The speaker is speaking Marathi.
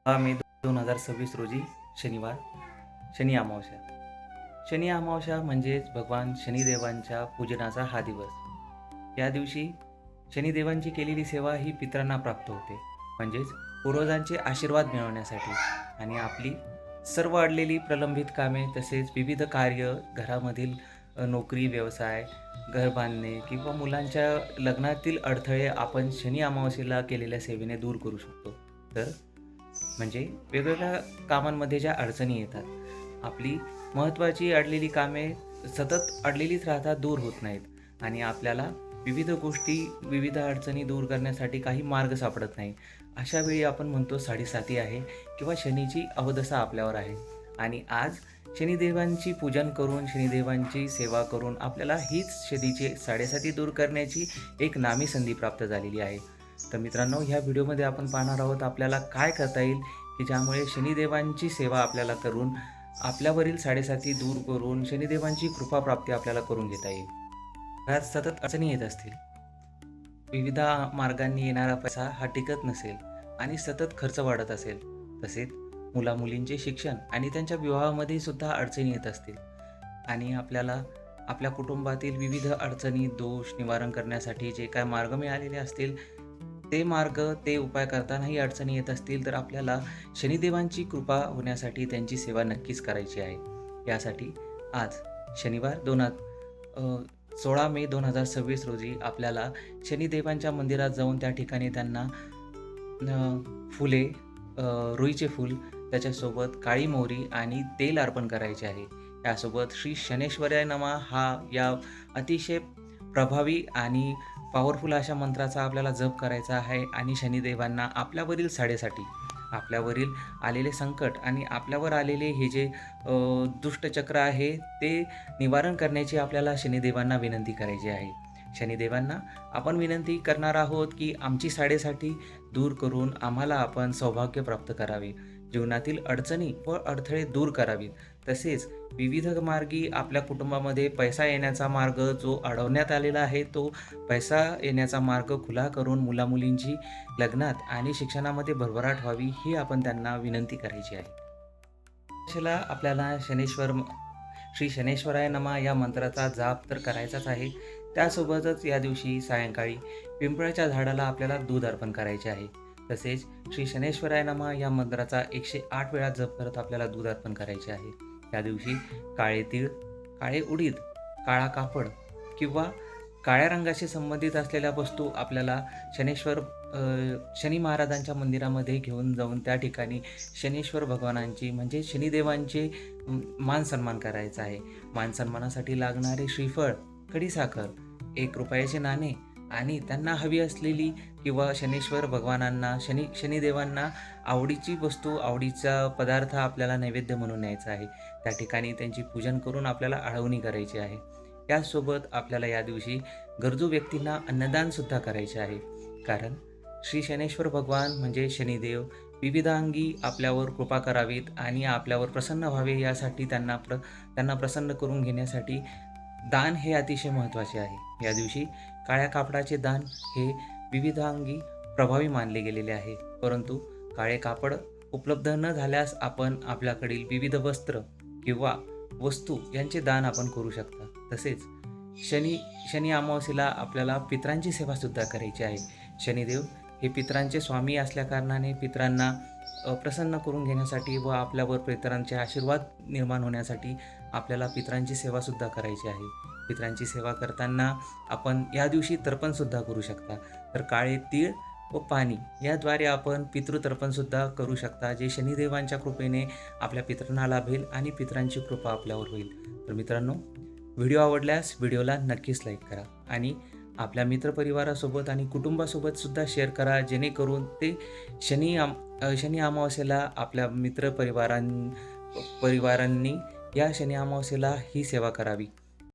मे 2026 रोजी शनिवार, शनी अमावस्या. शनी अमावस्या म्हणजेच भगवान शनिदेवांच्या पूजनाचा हा दिवस. या दिवशी शनिदेवांची केलेली सेवा ही पितरांना प्राप्त होते, म्हणजेच पूर्वजांचे आशीर्वाद मिळवण्यासाठी आणि आपली सर्व अडलेली प्रलंबित कामे तसेच विविध कार्य घरामधील नोकरी, व्यवसाय, घर बांधणे किंवा मुलांच्या लग्नातील अडथळे आपण शनी अमावस्येला केलेल्या सेवेने दूर करू शकतो. तर म्हणजे वेगवेगळ्या कामांमध्ये ज्या अडचणी येतात, आपली महत्त्वाची अडलेली कामे सतत अडलेलीच राहतात, दूर होत नाहीत आणि आपल्याला विविध गोष्टी, विविध अडचणी दूर करण्यासाठी काही मार्ग सापडत नाही. अशा वेळी आपण म्हणतो साडेसाती आहे किंवा शनीची अवदशा आपल्यावर आहे आणि आज शनिदेवांची पूजन करून, शनिदेवांची सेवा करून आपल्याला हीच शनीची साडेसाती दूर करण्याची एक नामी संधी प्राप्त झालेली आहे. तर मित्रांनो, ह्या व्हिडिओमध्ये आपण पाहणार आहोत आपल्याला काय करता येईल की ज्यामुळे शनिदेवांची सेवा आपल्याला करून आपल्यावरील साडेसाती दूर करून शनिदेवांची कृपाप्राप्ती आपल्याला करून घेता येईल. घरात सतत अडचणी येत असतील, विविध मार्गांनी येणारा पैसा हा टिकत नसेल आणि सतत खर्च वाढत असेल, तसेच मुलामुलींचे शिक्षण आणि त्यांच्या विवाहामध्ये सुद्धा अडचणी येत असतील आणि आपल्याला आपल्या कुटुंबातील विविध अडचणी, दोष निवारण करण्यासाठी जे काय मार्ग मिळालेले असतील, ते मार्ग, ते उपाय करतानाही अडचणी येत असतील, तर आपल्याला शनिदेवांची कृपा होण्यासाठी त्यांची सेवा नक्कीच करायची आहे. यासाठी आज शनिवार 16 मे 2026 रोजी आपल्याला शनिदेवांच्या मंदिरात जाऊन त्या ठिकाणी त्यांना फुले, रुईचे फूल, त्याच्यासोबत काळी मोहरी आणि तेल अर्पण करायचे आहे. यासोबत श्री शनेश्वराय नमः हा या अतिशय प्रभावी आणि पॉवरफुल अशा मंत्राचा आपल्याला जप करायचा आहे आणि शनिदेवांना आपल्यावरील साडेसाती, आपल्यावरील आलेले संकट आणि आपल्यावर आलेले हे जे दुष्टचक्र आहे ते निवारण करण्याची आपल्याला शनिदेवांना विनंती करायची आहे. शनिदेवांना आपण विनंती करणार आहोत की आमची साडेसाती दूर करून आम्हाला आपण सौभाग्य प्राप्त करावे, जीवनातील अडचणी व अडथळे दूर करावीत, तसेच विविध मार्गी आपल्या कुटुंबामध्ये पैसा येण्याचा मार्ग जो अडवण्यात आलेला आहे, तो पैसा येण्याचा मार्ग खुला करून मुलामुलींची लग्नात आणि शिक्षणामध्ये भरभराट व्हावी ही आपण त्यांना विनंती करायची आहे. अशाला आपल्याला श्री शनेश्वराय नमः या मंत्राचा जाप तर करायचाच आहे. त्यासोबतच या दिवशी सायंकाळी पिंपळाच्या झाडाला आपल्याला दूध अर्पण करायचे आहे. तसेच श्री शनेश्वराय नमः या मंत्राचा 108 वेळा जप करत आपल्याला दूध अर्पण करायचे आहे. या दिवशी काळे तीळ, काळे उडीद, काळा कापड किंवा काळ्या रंगाशी संबंधित असलेल्या वस्तू आपल्याला शनी महाराजांच्या मंदिरामध्ये घेऊन जाऊन त्या ठिकाणी शनीश्वर भगवानांची म्हणजे शनिदेवांचे मान सन्मान करायचा आहे. मान सन्मानासाठी लागणारे श्रीफळ, खडीसाखर, 1 रुपयाचे नाणे आणि त्यांना हवी असलेली किंवा शनीश्वर भगवानांना शनिदेवांना आवडीची वस्तू, आवडीचा पदार्थ आपल्याला नैवेद्य म्हणून न्यायचा आहे. त्या ठिकाणी त्यांची पूजन करून आपल्याला आळवणी करायची आहे. त्याचसोबत आपल्याला या दिवशी गरजू व्यक्तींना अन्नदानसुद्धा करायचे आहे. कारण श्री शनेश्वर भगवान म्हणजे शनिदेव विविधांगी आपल्यावर कृपा करावीत आणि आपल्यावर प्रसन्न व्हावे, यासाठी त्यांना प्रसन्न करून घेण्यासाठी दान हे अतिशय महत्त्वाचे आहे. या दिवशी काळ्या कापडाचे दान हे विविधांगी प्रभावी मानले गेलेले आहे. परंतु काळे कापड उपलब्ध न झाल्यास आपण आपल्याकडील विविध वस्त्र किंवा वस्तू यांचे दान आपण करू शकता. तसेच शनी अमावस्येला आपल्याला पितरांची सेवासुद्धा करायची आहे. शनिदेव हे पितरांचे स्वामी असल्याकारणाने पितरांना प्रसन्न करून घेण्यासाठी व आपल्यावर पितरांचे आशीर्वाद निर्माण होण्यासाठी आपल्याला पितरांची सेवासुद्धा करायची आहे. पितरांची सेवा करताना आपण या दिवशी तर्पणसुद्धा करू शकता. तर काळे तीळ व पाणी याद्वारे आपण पितृतर्पणसुद्धा करू शकता, जे शनिदेवांच्या कृपेने आपल्या पितरांना लाभेल आणि पितरांची कृपा आपल्यावर होईल. तर मित्रांनो, व्हिडिओ आवडल्यास व्हिडिओला नक्कीच लाईक करा आणि आपल्या मित्रपरिवारासोबत आणि कुटुंबासोबत सुद्धा शेअर करा, जेणेकरून ते शनी अमावस्येला आपल्या परिवारांनी या शनी अमावस्येला ही सेवा करावी.